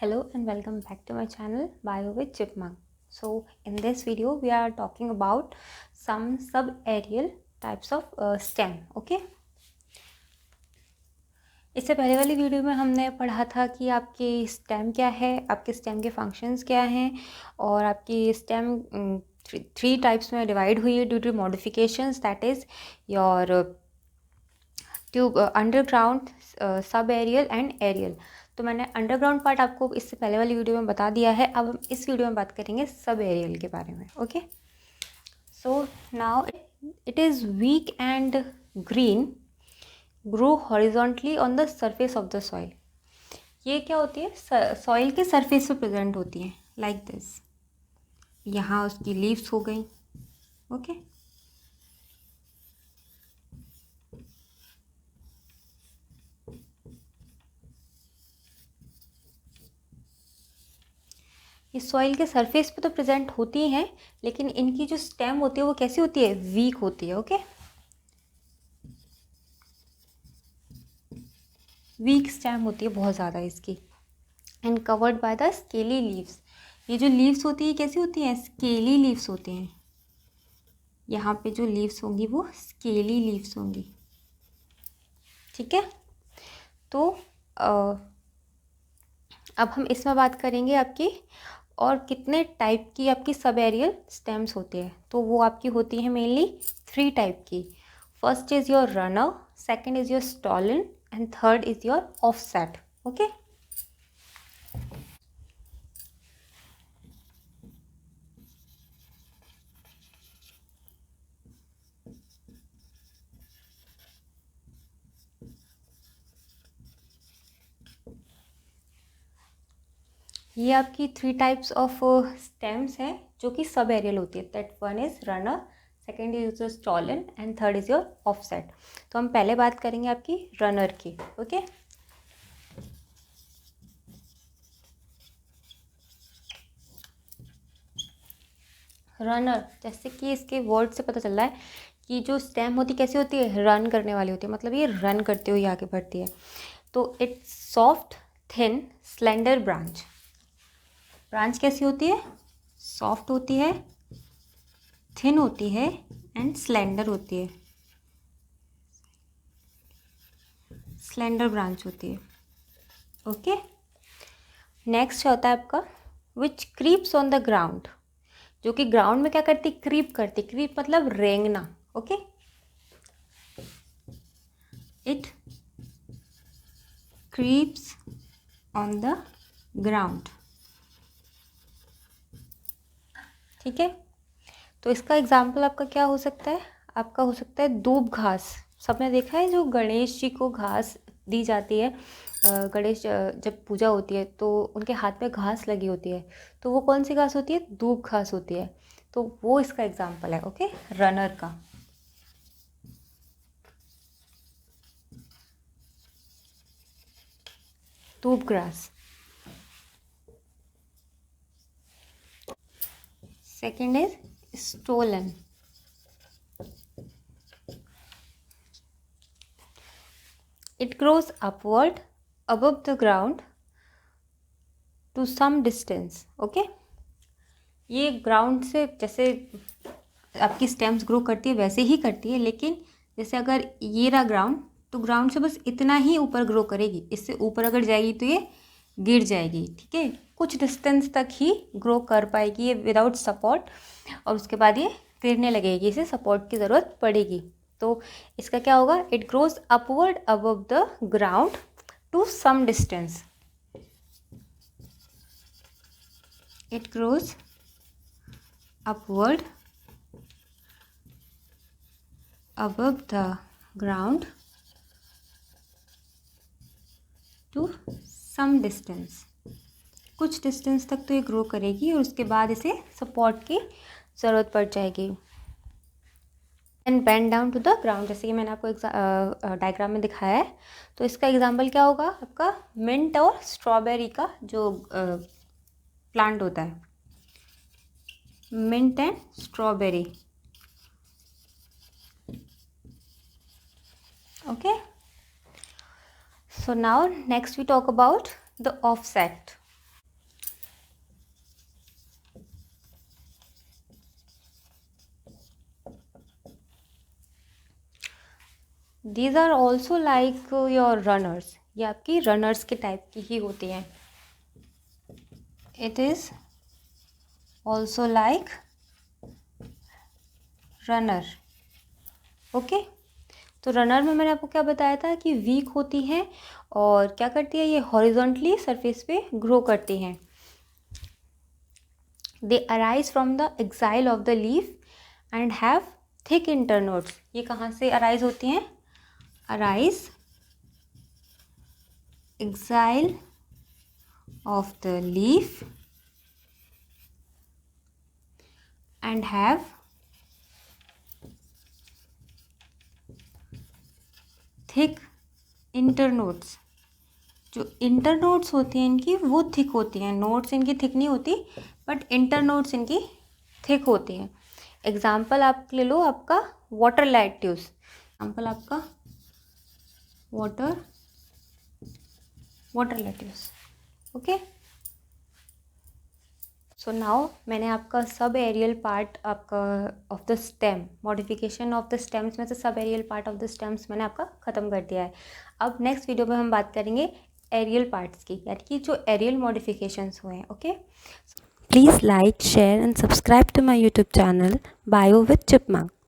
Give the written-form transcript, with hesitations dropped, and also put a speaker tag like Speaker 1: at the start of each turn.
Speaker 1: Hello and welcome back to my channel Bio with Chipmunk. So in this video we are talking about some subaerial types of stem. Okay. इससे पहले वाली video में हमने पढ़ा था कि आपकी स्टेम क्या है, आपके स्टेम के फंक्शंस क्या हैं और आपकी स्टेम थ्री टाइप्स में डिवाइड हुई है due to modifications, that is your tube underground, sub aerial and aerial. तो मैंने अंडरग्राउंड पार्ट आपको इससे पहले वाली वीडियो में बता दिया है. अब हम इस वीडियो में बात करेंगे सब एरियल के बारे में. Okay, so now it is week and green, grow horizontally on the surface of the soil. ये क्या होती है? सॉइल के सरफेस पे प्रेजेंट होती है लाइक दिस. यहाँ उसकी लीव्स हो गई. ओके, ये सॉइल के सरफेस पे तो प्रेजेंट होती हैं, लेकिन इनकी जो स्टेम होती है वो कैसी होती है? वीक होती है. ओके, वीक स्टेम होती है बहुत ज़्यादा इसकी. And covered by the scaly leaves. ये जो लीव्स होती है कैसी होती हैं? स्केली लीव्स होती हैं. यहाँ पे जो लीव्स होंगी वो स्केली लीव्स होंगी. ठीक है, तो अब हम इसमें बात करेंगे आपकी और कितने टाइप की आपकी सब एरियल स्टेम्स होती है. तो वो आपकी होती है मेनली 3 टाइप की. First is your runner, second is your stolen and third is your offset. Okay, ये आपकी 3 टाइप्स ऑफ स्टेम्स हैं जो कि सब एरियल होती है. That one is runner, second is your stolen and third is your offset. तो हम पहले बात करेंगे आपकी रनर की. ओके, रनर, जैसे कि इसके वर्ड से पता चल रहा है कि जो स्टेम होती कैसी होती है? रन करने वाली होती है. मतलब ये रन करते हुए आगे बढ़ती है. तो it's soft, thin, slender branch. Branch कैसी होती है? सॉफ्ट होती है, थिन होती है एंड स्लेंडर होती है. स्लेंडर ब्रांच होती है. ओके, नेक्स्ट होता है आपका विच क्रीप्स ऑन द ग्राउंड. जो कि ग्राउंड में क्या करती? क्रीप करती. क्रीप मतलब रेंगना. Okay, it creeps on the ground. ठीक है, तो इसका एग्जाम्पल आपका क्या हो सकता है? आपका हो सकता है दूब घास. सबने देखा है जो गणेश जी को घास दी जाती है, गणेश जब पूजा होती है तो उनके हाथ में घास लगी होती है. तो वो कौन सी घास होती है? दूब घास होती है. तो वो इसका एग्जाम्पल है. ओके, रनर का. Doob grass. Second is stolon. It grows upward above the ground to some distance. Okay, ये ग्राउंड से जैसे आपकी स्टेम्स ग्रो करती है वैसे ही करती है, लेकिन जैसे अगर ये रहा ग्राउंड, तो ग्राउंड से बस इतना ही ऊपर ग्रो करेगी. इससे ऊपर अगर जाएगी तो ये गिर जाएगी. ठीक है, कुछ डिस्टेंस तक ही ग्रो कर पाएगी ये विदाउट सपोर्ट, और उसके बाद ये गिरने लगेगी. इसे सपोर्ट की ज़रूरत पड़ेगी. तो इसका क्या होगा? It grows upward above the ground to some distance. It grows upward above the ground to some distance. कुछ डिस्टेंस तक तो ये ग्रो करेगी और उसके बाद इसे सपोर्ट की ज़रूरत पड़ जाएगी. And bend down to the ground, जैसे कि मैंने आपको डायग्राम में दिखाया है. तो इसका एग्जाम्पल क्या होगा? आपका मिंट और स्ट्रॉबेरी का जो प्लांट होता है, mint and strawberry. Okay, so now next we talk about the offset. These are also like your runners, ये आपकी रनर्स के टाइप की ही होती हैं। It is also like runner. Okay, तो रनर में मैंने आपको क्या बताया था कि वीक होती हैं और क्या करती है, ये हॉरिजॉन्टली सरफेस पे ग्रो करती हैं। They arise from the axil of the leaf and have thick internodes. ये कहाँ से अराइज होती हैं? Arise axil of the leaf and have thick internodes. जो इंटरनोड्स होती हैं इनकी वो थिक होती हैं, नोड्स इनकी थिक नहीं होती, बट इंटरनोड्स इनकी थिक होती हैं। एग्जाम्पल आप ले लो आपका वाटर लैट्यूस, एग्जाम्पल आपका water lettuce. Okay, so now मैंने आपका सब एरियल पार्ट आपका of the stem, modification of the stems में से sub aerial part of the stems मैंने आपका ख़त्म कर दिया है। अब नेक्स्ट वीडियो में हम बात करेंगे एरियल पार्ट्स की, यानी कि जो एरियल मॉडिफिकेशंस हुए हैं। Okay,
Speaker 2: Please like, share and subscribe to my YouTube channel Bio with Chipmunk.